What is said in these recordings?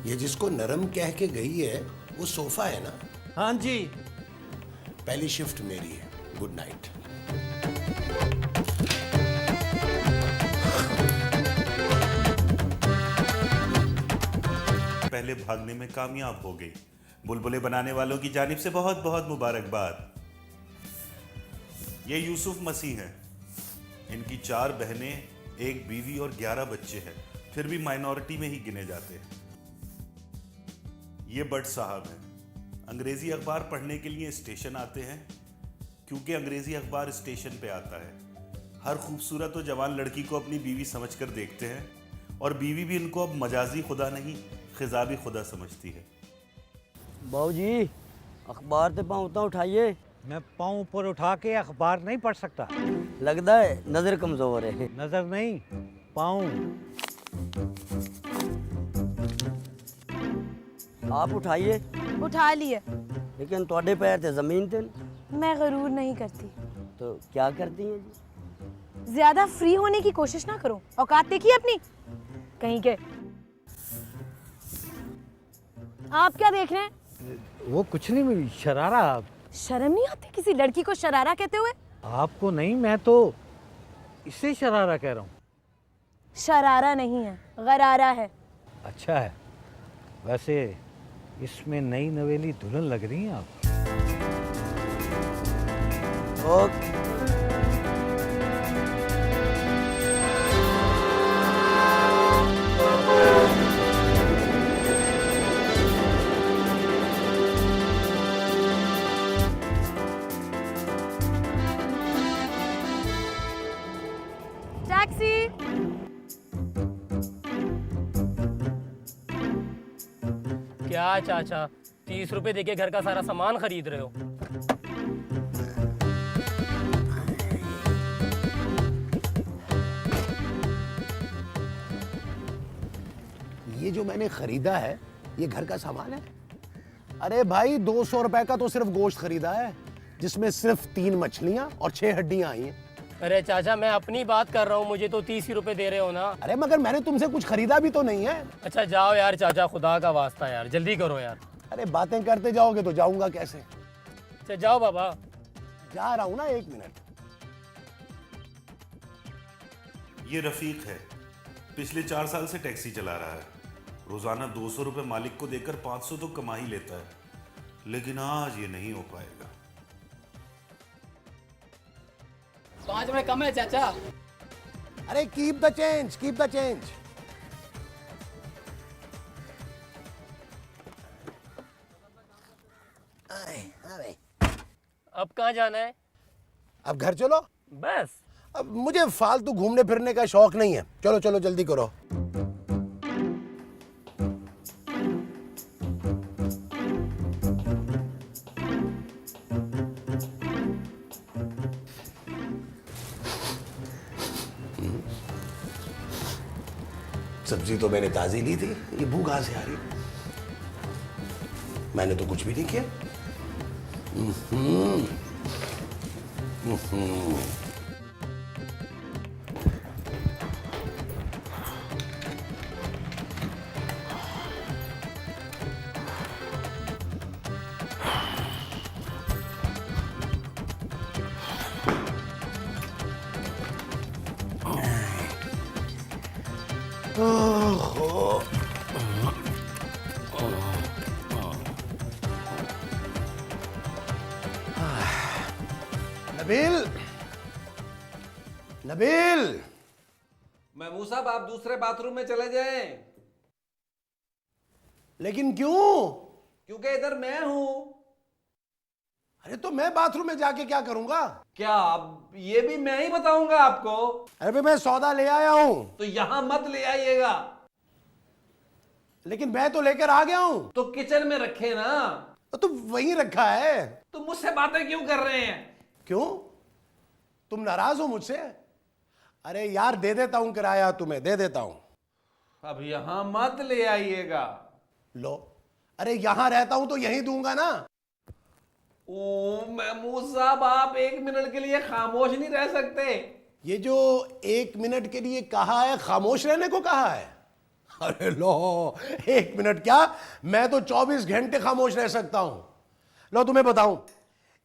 ये जिसको नरम कह के गई है वो सोफा है ना? हाँ जी। पहली शिफ्ट मेरी है। Good night. पहले भागने में कामयाब हो गई। बुलबुले बनाने वालों की जानिब से बहुत बहुत मुबारकबाद। ये यूसुफ मसीह हैं। इनकी 4 बहनें, 1 बीवी और 11 बच्चे हैं, फिर भी माइनॉरिटी में ही गिने जाते हैं। ये बट साहब हैं। अंग्रेजी अखबार पढ़ने के लिए स्टेशन आते हैं, क्योंकि अंग्रेजी अखबार स्टेशन पे आता है। हर खूबसूरत और जवान लड़की को अपनी बीवी समझकर देखते हैं, और बीवी भी इनको अब मजाजी खुदा नहीं, खिजाबी खुदा समझती है। बाबू जी, अखबार तो पाँव उतना उठाइए। मैं पाँव ऊपर उठा के अखबार नहीं पढ़ सकता। लगता है नजर कमजोर है। नजर नहीं, पाँव। आप उठाइए। उठा लिए। लेकिन थोड़े पैर थे जमीन थे। मैं गरूर नहीं करती। तो क्या करती हैं जी? ज्यादा फ्री होने की कोशिश ना करो। औकात देखिए अपनी कहीं के। आप क्या देख रहे हैं? वो कुछ नहीं, शरारा। शर्म नहीं आती किसी लड़की को शरारा कहते हुए? आपको नहीं, मैं तो इसे शरारा कह रहा हूँ। शरारा नहीं है, गरारा है। अच्छा है। वैसे इसमें नई नवेली दुल्हन लग रही हैं आप। ओके। टैक्सी। क्या चाचा, 30 रुपए देके घर का सारा सामान खरीद रहे हो? ये जो मैंने खरीदा है ये घर का सामान है? अरे भाई 200 रुपए का तो सिर्फ गोश्त खरीदा है, जिसमें सिर्फ 3 मछलियां और 6 हड्डियां आई हैं। अरे चाचा, मैं अपनी बात कर रहा हूँ, मुझे तो 30 ही रुपए दे रहे हो ना। अरे मगर मैंने तुमसे कुछ खरीदा भी तो नहीं है। अच्छा जाओ यार चाचा, खुदा का वास्ता यार, जल्दी करो यार। अरे बातें करते जाओगे तो जाऊंगा कैसे? अच्छा जाओ बाबा। जा रहा हूं ना, 1 मिनट। ये रफीक है, पिछले 4 साल से टैक्सी चला रहा है। रोजाना 200 रुपए मालिक को देकर 500 तो कमा ही लेता है, लेकिन आज ये नहीं हो पाएगा। 5 में कम है चाचा। अरे keep the change, keep the change. अब कहाँ जाना है? अब घर चलो। बस। अब मुझे फालतू घूमने फिरने का शौक नहीं है। चलो चलो जल्दी करो। सब्जी तो मैंने ताजी ली थी, ये बू कहां से आ रही? मैंने तो कुछ भी नहीं किया। नबील, नबील। महमूद साहब, आप दूसरे बाथरूम में चले जाएं। लेकिन क्यों? क्योंकि इधर मैं हूं। अरे तो मैं बाथरूम में जाके क्या करूंगा? क्या अब ये भी मैं ही बताऊंगा आपको? अरे भाई मैं सौदा ले आया हूं। तो यहां मत ले आइएगा। लेकिन मैं तो लेकर आ गया हूं। तो किचन में रखे ना। तो वहीं रखा है। तो मुझसे बातें क्यों कर रहे हैं? क्यों? तुम नाराज हो मुझसे? अरे यार दे देता हूं किराया, तुम्हें दे देता हूं। अब यहां मत ले आइएगा। लो, अरे यहां रहता हूं तो यहीं दूंगा ना। ओ महमूद साहब, आप 1 मिनट के लिए खामोश नहीं रह सकते? ये जो 1 मिनट के लिए कहा है, खामोश रहने को कहा है? अरे लो, 1 मिनट क्या, मैं तो 24 घंटे खामोश रह सकता हूं। लो तुम्हें बताऊं,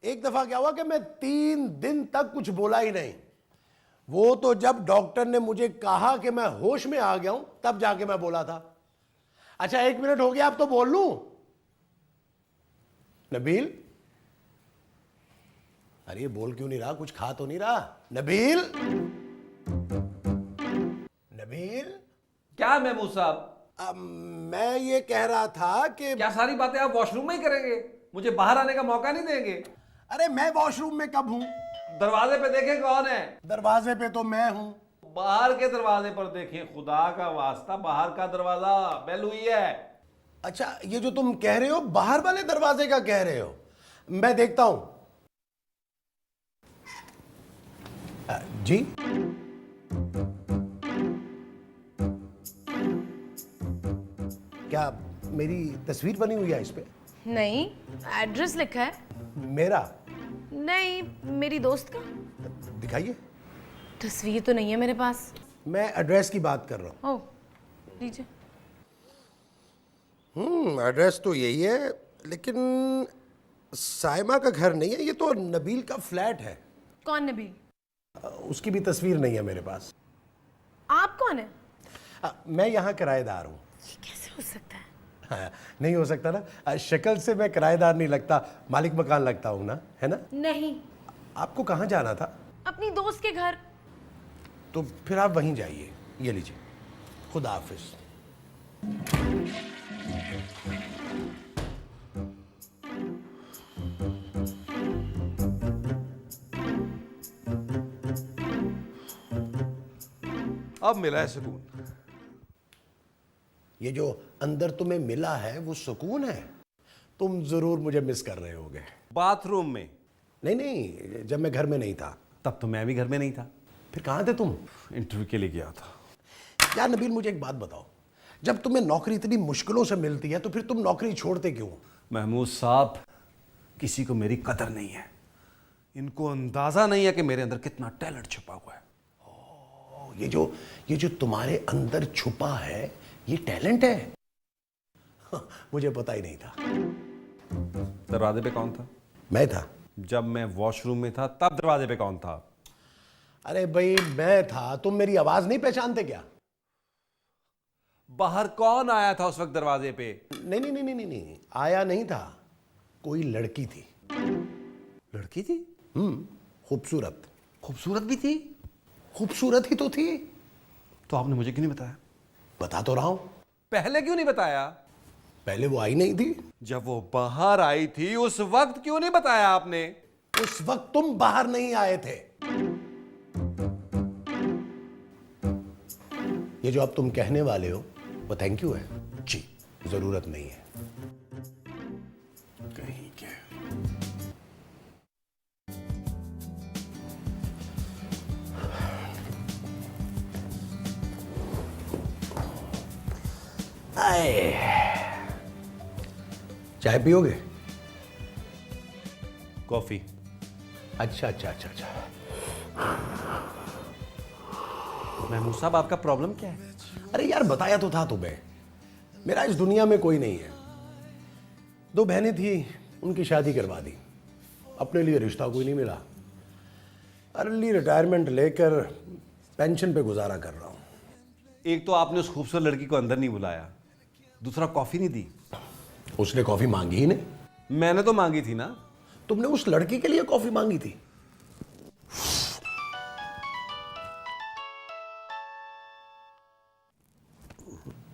एक दफा क्या हुआ कि मैं 3 दिन तक कुछ बोला ही नहीं। वो तो जब डॉक्टर ने मुझे कहा कि मैं होश में आ गया हूं तब जाके मैं बोला था। अच्छा 1 मिनट हो गया, अब तो बोल लूं। नबील, अरे ये बोल क्यों नहीं रहा, कुछ खा तो नहीं रहा? नबील, नबील। क्या महमूद साहब? मैं ये कह रहा था कि क्या सारी बातें आप वॉशरूम में ही करेंगे? मुझे बाहर आने का मौका नहीं देंगे? अरे मैं वॉशरूम में कब हूं? दरवाजे पे देखें कौन है। दरवाजे पे तो मैं हूं। बाहर के दरवाजे पर देखें, खुदा का वास्ता, बाहर का दरवाजा बेल हुई है। अच्छा ये जो तुम कह रहे हो बाहर वाले दरवाजे का कह रहे हो, मैं देखता हूं। जी क्या मेरी तस्वीर बनी हुई है इस पे? नहीं, एड्रेस लिखा है। मेरा? नहीं, मेरी दोस्त का। दिखाइए। तस्वीर तो नहीं है मेरे पास। मैं एड्रेस की बात कर रहा हूं। ओह, लीजिए। एड्रेस तो यही है, लेकिन साइमा का घर नहीं है, ये तो नबील का फ्लैट है। कौन नबील? उसकी भी तस्वीर नहीं है मेरे पास। आप कौन है? मैं यहाँ किराएदार हूँ। ये कैसे हो सकता है? हाँ, नहीं हो सकता ना, शक्ल से मैं किराएदार नहीं लगता, मालिक मकान लगता हूँ ना, है ना? नहीं, आपको कहाँ जाना था? अपनी दोस्त के घर। तो फिर आप वहीं जाइए। ये लीजिए, खुदा हाफिज। अब मिला है सुकून। ये जो अंदर तुम्हें मिला है वो सुकून है। तुम जरूर मुझे मिस कर रहे होगे। बाथरूम में? नहीं नहीं, जब मैं घर में नहीं था। तब तो मैं भी घर में नहीं था। फिर कहाँ थे तुम? इंटरव्यू के लिए गया था। यार नबील, मुझे एक बात बताओ, जब तुम्हें नौकरी इतनी मुश्किलों से मिलती है तो फिर तुम नौकरी छोड़ते क्यों? महमूद साहब, किसी को मेरी कदर नहीं है। इनको अंदाजा नहीं है कि मेरे अंदर कितना टैलेंट छुपा हुआ है। ये जो तुम्हारे अंदर छुपा है ये टैलेंट है? मुझे पता ही नहीं था। दरवाजे पे कौन था? मैं था। जब मैं वॉशरूम में था तब दरवाजे पे कौन था? अरे भाई मैं था, तुम मेरी आवाज नहीं पहचानते क्या? बाहर कौन आया था उस वक्त दरवाजे पे? नहीं नहीं नहीं नहीं नहीं, आया नहीं था, कोई लड़की थी। लड़की थी? खूबसूरत। खूबसूरत भी थी? खूबसूरत ही तो थी। तो आपने मुझे क्यों नहीं बताया? बता तो रहा हूं। पहले क्यों नहीं बताया? पहले वो आई नहीं थी। जब वो बाहर आई थी उस वक्त क्यों नहीं बताया आपने? उस वक्त तुम बाहर नहीं आए थे। ये जो अब तुम कहने वाले हो वो थैंक यू है जी, जरूरत नहीं है। कहीं के आए, चाय पियोगे? कॉफी। अच्छा अच्छा अच्छा अच्छा। महमूद साहब, आपका प्रॉब्लम क्या है? अरे यार बताया तो था तुम्हें, मेरा इस दुनिया में कोई नहीं है। 2 बहनें थी, उनकी शादी करवा दी। अपने लिए रिश्ता कोई नहीं मिला। अर्ली रिटायरमेंट लेकर पेंशन पे गुजारा कर रहा हूं। एक तो आपने उस खूबसूरत लड़की को अंदर नहीं बुलाया, दूसरा कॉफी नहीं दी। उसने कॉफी मांगी ही नहीं। मैंने तो मांगी थी ना। तुमने उस लड़की के लिए कॉफी मांगी थी?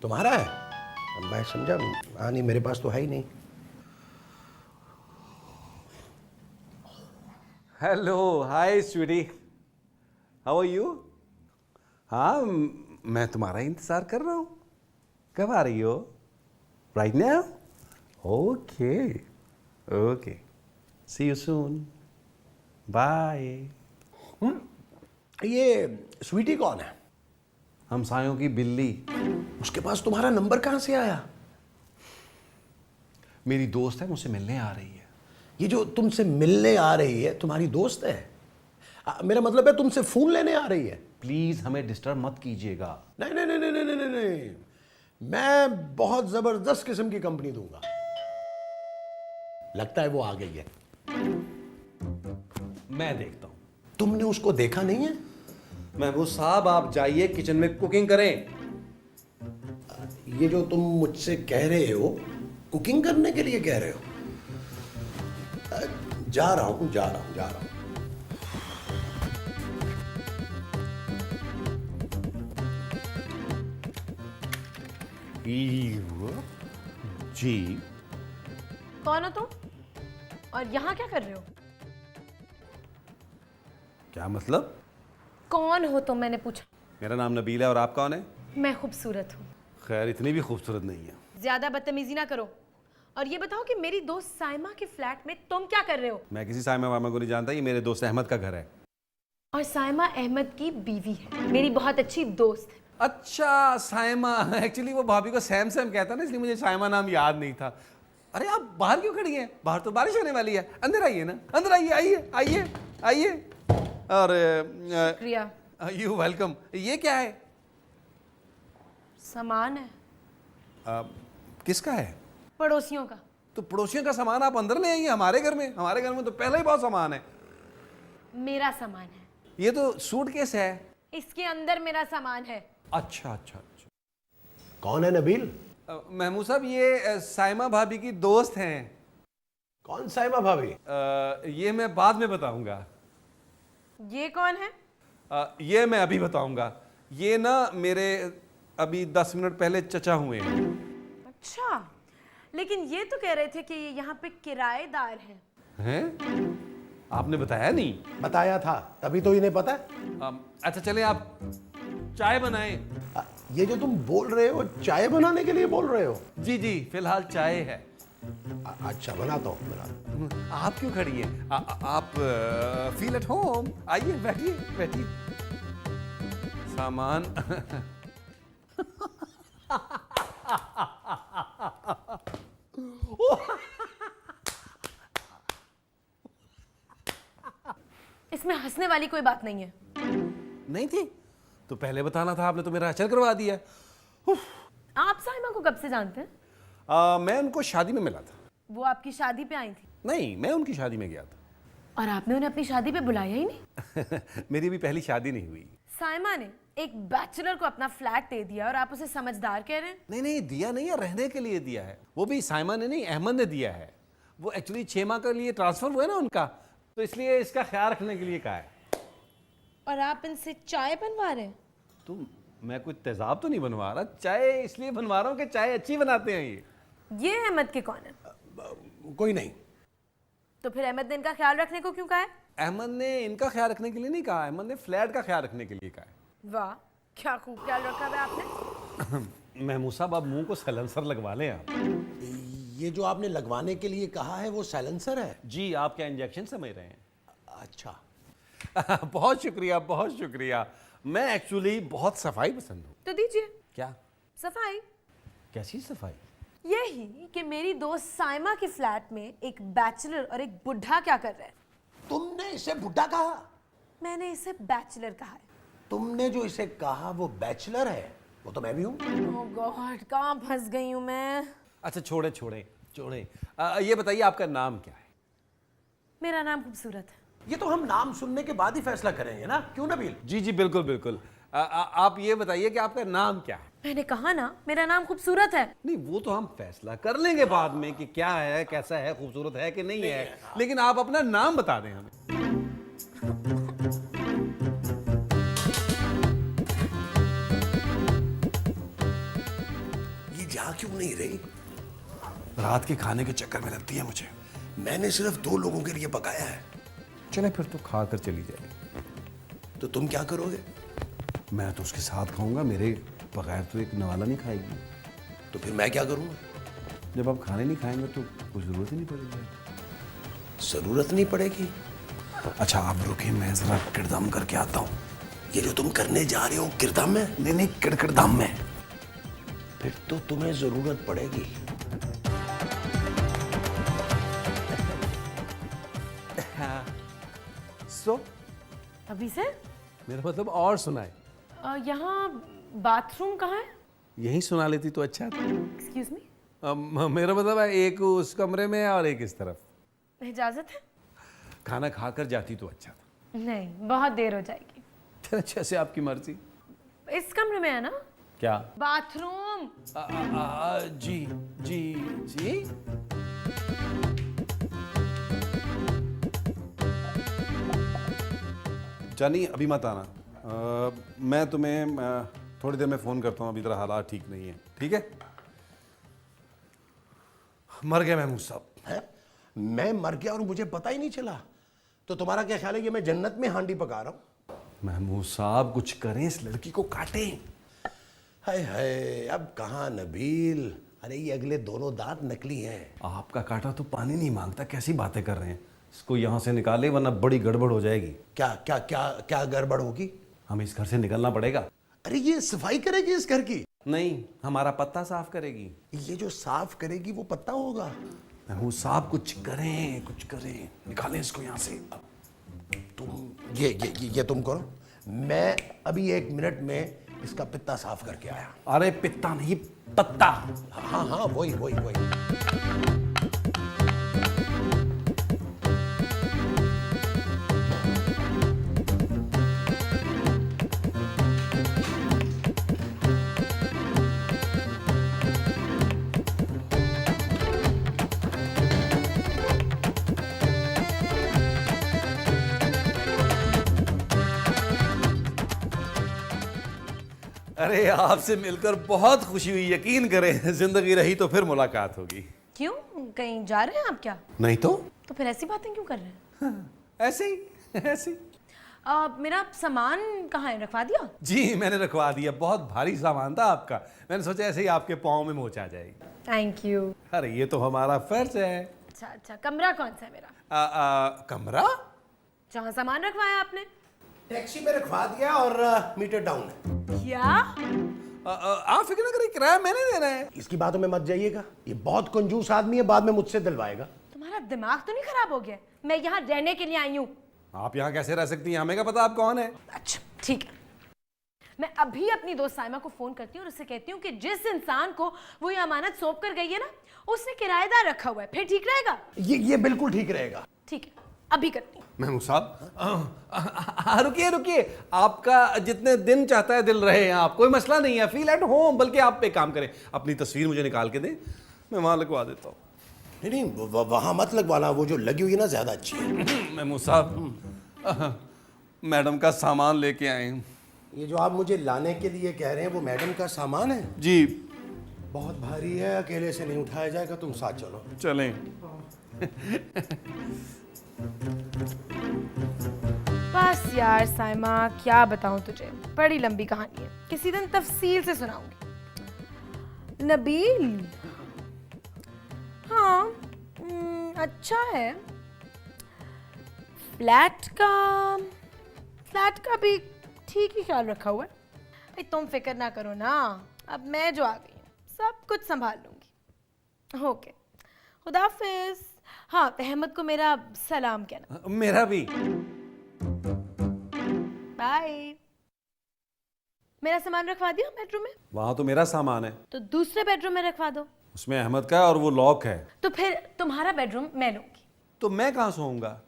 तुम्हारा है? मैं समझा, हाँ नहीं मेरे पास तो है ही नहीं। Hello, hi sweetie, how are you? हाँ, मैं तुम्हारा इंतजार कर रहा हूँ। कब आ रही हो? Right now? Okay okay, see you soon, bye. ये स्वीटी कौन है? हमसायों की बिल्ली। उसके पास तुम्हारा नंबर कहां से आया? मेरी दोस्त है, मुझसे मिलने आ रही है। ये जो तुमसे मिलने आ रही है तुम्हारी दोस्त है? मेरा मतलब है तुमसे फोन लेने आ रही है? प्लीज हमें डिस्टर्ब मत कीजिएगा। नहीं नहीं नहीं नहीं नहीं नहीं नहीं, मैं बहुत जबरदस्त किस्म की कंपनी दूंगा। लगता है वो आ गई है। मैं देखता हूँ। तुमने उसको देखा नहीं है? महबूब साहब आप जाइए किचन में कुकिंग करें। ये जो तुम मुझसे कह रहे हो, कुकिंग करने के लिए कह रहे हो? जा रहा हूं। जी कौन हो तुम और यहाँ क्या कर रहे हो? क्या मतलब? कौन हो तुम, मैंने पूछा। मेरा नाम नबील है और आप कौन है? मैं खूबसूरत हूँ। खैर इतनी भी खूबसूरत नहीं है। ज्यादा बदतमीजी ना करो। और ये बताओ कि मेरी दोस्त साइमा के फ्लैट में तुम क्या कर रहे हो? मैं किसी साइमा वामा को नहीं जानता, ये मेरे दोस्त अहमद का घर है। और साइमा अहमद की बीवी है, मेरी बहुत अच्छी दोस्त है। अच्छा साइमा, एक्चुअली वो भाभी को सैम सैम कहता ना, इसलिए मुझे साइमा नाम याद नहीं था। अरे आप बाहर क्यों खड़ी हैं? बाहर तो बारिश होने वाली है। अंदर आइए ना, अंदर आइए, आइए आइए आइए। और प्रिया, यू वेलकम। ये क्या है? सामान है, किसका है? पड़ोसियों का। तो पड़ोसियों का सामान आप अंदर ले आइए हमारे घर में। हमारे घर में तो पहले ही बहुत सामान है। मेरा सामान है। ये तो सूटकेस है। इसके अंदर मेरा सामान है। अच्छा अच्छा अच्छा। कौन है नबील? महमूद साहब ये साइमा भाभी की दोस्त हैं। कौन साइमा भाभी? ये मैं बाद में बताऊंगा। ये कौन है? ये मैं अभी बताऊंगा। ये ना मेरे अभी 10 मिनट पहले चचा हुए हैं। अच्छा, लेकिन ये तो कह रहे थे कि ये यहाँ पे किराएदार हैं। हैं? आपने बताया नहीं? बताया था, तभी तो इन्हें पता है। अच्छा चले आप चाय बनाएं। ये जो तुम बोल रहे हो, चाय बनाने के लिए बोल रहे हो? जी जी, फिलहाल चाय है। अच्छा, बनाता हूँ। आप क्यों खड़ी हैं? आप फील एट होम। आइए बैठिए बैठिए। सामान इसमें हंसने वाली कोई बात नहीं है। नहीं थी तो पहले बताना था, आपने तो मेरा अचल करवा दिया। आप साइमा को कब से जानते हैं? मैं उनको शादी में मिला था। वो आपकी शादी पे आई थी? नहीं, मैं उनकी शादी में गया था। और आपने उन्हें अपनी शादी पे बुलाया ही नहीं? मेरी भी पहली शादी नहीं हुई। साइमा ने एक बैचलर को अपना फ्लैट दे दिया और आप उसे समझदार कह रहे हैं? नहीं नहीं, दिया नहीं है, रहने के लिए दिया है। वो भी साइमा ने नहीं, अहमद ने दिया है। वो एक्चुअली 6 माह के लिए ट्रांसफर हुआ है ना उनका, तो इसलिए इसका ख्याल रखने के लिए कहा है। और आप इनसे चाय बनवा रहे हैं? तो मैं कोई तेजाब तो नहीं बनवा रहा, चाय इसलिए बनवा रहा हूँ कि चाय अच्छी बनाते हैं ये। अहमद के कौन है? कोई नहीं। तो फिर अहमद ने इनका ख्याल रखने को क्यों कहा है? अहमद ने इनका ख्याल रखने के लिए नहीं कहा, अहमद ने फ्लैट का ख्याल रखने के लिए कहा है। वाह, क्या खूब ख्याल रखा है आपने। महमूद साहब आप मुंह को सैलेंसर लगवा लें आप। ये जो आपने लगवाने के लिए कहा है वो साइलेंसर है? जी, आप क्या इंजेक्शन समझ रहे हैं? अच्छा। बहुत शुक्रिया बहुत शुक्रिया। मैं एक्चुअली बहुत सफाई पसंद हूँ। तो दीजिए। क्या? सफाई? कैसी सफाई? यही कि मेरी दोस्त साइमा के फ्लैट में एक बैचलर और एक बुढ़ा क्या कर रहे हैं। तुमने इसे बुढ़ा कहा? मैंने इसे बैचलर कहा है। तुमने जो इसे कहा वो बैचलर है, वो तो मैं भी हूँ। ओह गॉड, कहाँ फंस गई हूँ मैं। अच्छा छोड़े छोड़े छोड़े। ये बताइए आपका नाम क्या है? मेरा नाम खूबसूरत है। ये तो हम नाम सुनने के बाद ही फैसला करेंगे ना, क्यों नबील? जी जी बिल्कुल बिल्कुल। आप ये बताइए कि आपका नाम क्या है? मैंने कहा ना, मेरा नाम खूबसूरत है। नहीं वो तो हम फैसला कर लेंगे बाद में कि क्या है, कैसा है, खूबसूरत है कि नहीं है, लेकिन आप अपना नाम बता दें हमें। ये जा क्यों नहीं रही? रात के खाने के चक्कर में लगती है मुझे। मैंने सिर्फ 2 लोगों के लिए पकाया है। चले फिर तो खा कर चली जाए। तो तुम क्या करोगे? मैं तो उसके साथ खाऊंगा, मेरे बगैर तो एक नवाला नहीं खाएगी। तो फिर मैं क्या करूंगा? जब आप खाने नहीं खाएंगे तो कुछ जरूरत ही नहीं पड़ेगी। जरूरत नहीं पड़ेगी? अच्छा आप रुकिए, मैं जरा किरदम करके आता हूँ। ये जो तुम करने जा रहे हो किरदाम में? नहीं नहीं, किड़किड़दम में। फिर तो तुम्हें जरूरत पड़ेगी। सो अभी से? मेरा मतलब और सुनाए। यहाँ बाथरूम कहाँ है? यहीं सुना लेती तो अच्छा था। एक्सक्यूज मी, मेरा मतलब है एक उस कमरे में और एक इस तरफ। इजाजत है? खाना खाकर जाती तो अच्छा था। नहीं, बहुत देर हो जाएगी। जैसे आपकी मर्जी। इस कमरे में है ना? क्या? बाथरूम। जी जी जी। जानी अभी मत आना। मैं तुम्हें थोड़ी देर में फ़ोन करता हूँ, अभी तेरा हालात ठीक नहीं है, ठीक है? मर गया महमूद साहब। है? मैं मर गया और मुझे पता ही नहीं चला? तो तुम्हारा क्या ख्याल है कि मैं जन्नत में हांडी पका रहा हूं? महमूद साहब कुछ करें, इस लड़की को काटें। हाय हाय, अब कहाँ नबील। अरे ये अगले दोनों दांत नकली हैं। आपका काटा तो पानी नहीं मांगता, कैसी बातें कर रहे हैं? इसको यहाँ से निकाले वरना बड़ी गड़बड़ हो जाएगी। क्या क्या क्या क्या गड़बड़ होगी? हमें इस घर से निकलना पड़ेगा। अरे ये सफाई करेगी इस घर की? नहीं, हमारा पत्ता साफ करेगी। ये जो साफ करेगी वो पत्ता होगा? महमूद साहब कुछ करें, कुछ करें, निकालें इसको यहाँ से। तुम ये तुम करो, मैं अभी 1 मिनट में इसका पित्ता साफ करके आया। अरे पित्ता नहीं, पत्ता। हाँ हाँ, वही वही वही। अरे आपसे मिलकर बहुत खुशी हुई, यकीन करें जिंदगी रही तो फिर मुलाकात होगी। क्यों, कहीं जा रहे हैं आप क्या? नहीं तो फिर ऐसी बातें क्यों कर रहे हैं? ऐसे ही ऐसे ही। मेरा सामान कहाँ है, रखवा दिया? जी मैंने रखवा दिया, बहुत भारी सामान था आपका, मैंने सोचा ऐसे ही आपके पाँव में मोच आ जाएगी। Thank you. अरे ये तो हमारा फर्ज है। अच्छा, कमरा कौन सा है मेरा? कमरा जहाँ सामान रखवाया आपने? टैक्सी में रखवा दिया और मीटर डाउन है। क्या? आप फिक्र न करिए, किराया मैंने देना है। इसकी बातों में मत जाइएगा, ये बहुत कंजूस आदमी है, बाद में मुझसे दिलवाएगा। तुम्हारा दिमाग तो नहीं खराब हो गया? मैं यहाँ रहने के लिए आई हूँ। आप यहाँ कैसे रह सकती हैं, हमें क्या पता आप कौन है? अच्छा ठीक है, मैं अभी अपनी दोस्त साइमा को फोन करती हूँ और उससे कहती हूँ कि जिस इंसान को वो ये अमानत सौंप कर गई है ना, उसने किराएदार रखा हुआ है, फिर ठीक रहेगा? ये बिल्कुल ठीक रहेगा। ठीक है, अभी करती हूँ। महमूद साहब रुकिए रुकिए, आपका जितने दिन चाहता है दिल रहे हैं, आप कोई मसला नहीं है, फील एट होम। बल्कि आप एक काम करें, अपनी तस्वीर मुझे निकाल के दें, मैं वहां लगवा देता हूँ। नहीं वहां मत लगवाना, वो जो लगी हुई है ना ज्यादा अच्छी है। महमूद साहब मैडम का सामान लेके आए हैं। ये जो आप मुझे लाने के लिए कह रहे हैं वो मैडम का सामान है? जी। बहुत भारी है, अकेले से नहीं उठाया जाएगा, तुम साथ चलो। चलें। बस यार साइमा, क्या बताऊं तुझे, बड़ी लंबी कहानी है, किसी दिन तफसील से सुनाऊंगी। नबील, हाँ अच्छा है, फ्लैट का भी ठीक ही ख्याल रखा हुआ है। भाई तुम फिक्र ना करो ना, अब मैं जो आ गई हूँ सब कुछ संभाल लूंगी। ओके, खुदाफिज। हाँ, अहमद को मेरा सलाम कहना। मेरा भी। बाय। मेरा सामान रखवा दिया बेडरूम में? वहां तो मेरा सामान है। तो दूसरे बेडरूम में रखवा दो। उसमें अहमद का है और वो लॉक है। तो फिर तुम्हारा बेडरूम मैं लूंगी। तो मैं कहाँ सोऊंगा?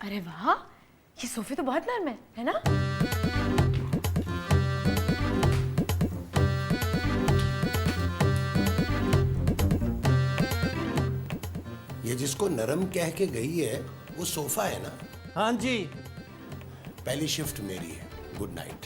अरे वाह, ये सोफे तो बहुत नरम है ना? ये जिसको नरम कह के गई है वो सोफा है ना? हाँ जी। पहली शिफ्ट मेरी है, गुड नाइट।